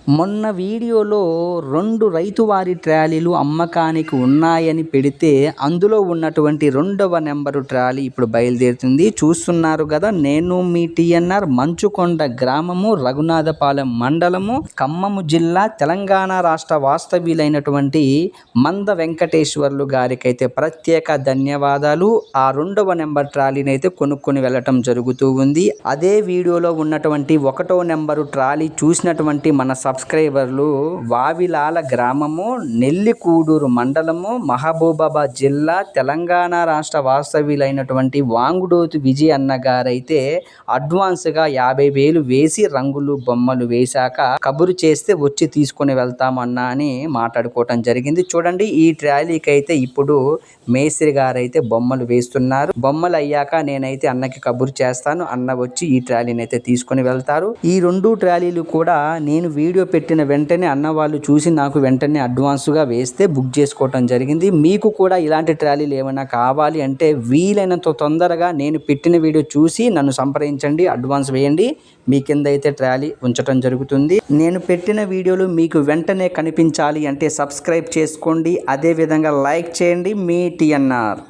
మొన్న వీడియోలో 2 రైతువారీ ట్రాలీలు అమ్మకానికి ఉన్నాయని పెడితే అందులో ఉన్నటువంటి 2వ నెంబరు ట్రాలీ ఇప్పుడు బయలుదేరుతుంది. చూస్తున్నారు కదా, నేను మీ టీఎన్ఆర్, మంచుకొండ గ్రామము, రఘునాథపాలెం మండలము, ఖమ్మము జిల్లా, తెలంగాణ రాష్ట్ర వాస్తవ్యులైనటువంటి మంద వెంకటేశ్వర్లు గారికైతే ప్రత్యేక ధన్యవాదాలు. ఆ 2వ నెంబర్ ట్రాలీని అయితే కొనుక్కొని వెళ్ళటం జరుగుతూ ఉంది. అదే వీడియోలో ఉన్నటువంటి 1వ నెంబరు ట్రాలీ చూసినటువంటి మన సబ్స్క్రైబర్లు వావిలాల గ్రామము, నెల్లికూడూరు మండలము, మహబూబాబాద్ జిల్లా, తెలంగాణ రాష్ట్ర వాస్తవ్యులైనటువంటి వాంగుడోతు విజయ్ అన్న గారైతే అడ్వాన్స్గా 50,000 వేసి రంగులు బొమ్మలు వేశాక కబురు చేస్తే వచ్చి తీసుకొని వెళ్తామన్నా అని మాట్లాడుకోవటం జరిగింది. చూడండి, ఈ ట్రాలీకి అయితే ఇప్పుడు మేస్త్రి గారైతే బొమ్మలు వేస్తున్నారు. బొమ్మలు అయ్యాక నేనైతే అన్నకి కబురు చేస్తాను. అన్న వచ్చి ఈ ట్రాలీని అయితే తీసుకొని వెళ్తారు. ఈ 2 ట్రాలీలు కూడా నేను వీడియో పెట్టిన వెంటనే అన్న వాళ్ళు చూసి నాకు వెంటనే అడ్వాన్స్గా వేస్తే బుక్ చేసుకోవటం జరిగింది. మీకు కూడా ఇలాంటి ట్రాలీలు ఏమైనా కావాలి అంటే వీలైనంత తొందరగా నేను పెట్టిన వీడియో చూసి నన్ను సంప్రదించండి, అడ్వాన్స్ వేయండి. మీ కింద అయితే ట్రాలీ ఉంచడం జరుగుతుంది. నేను పెట్టిన వీడియోలు మీకు వెంటనే కనిపించాలి అంటే సబ్స్క్రైబ్ చేసుకోండి. అదేవిధంగా లైక్ చేయండి. మీ టీఎన్ఆర్.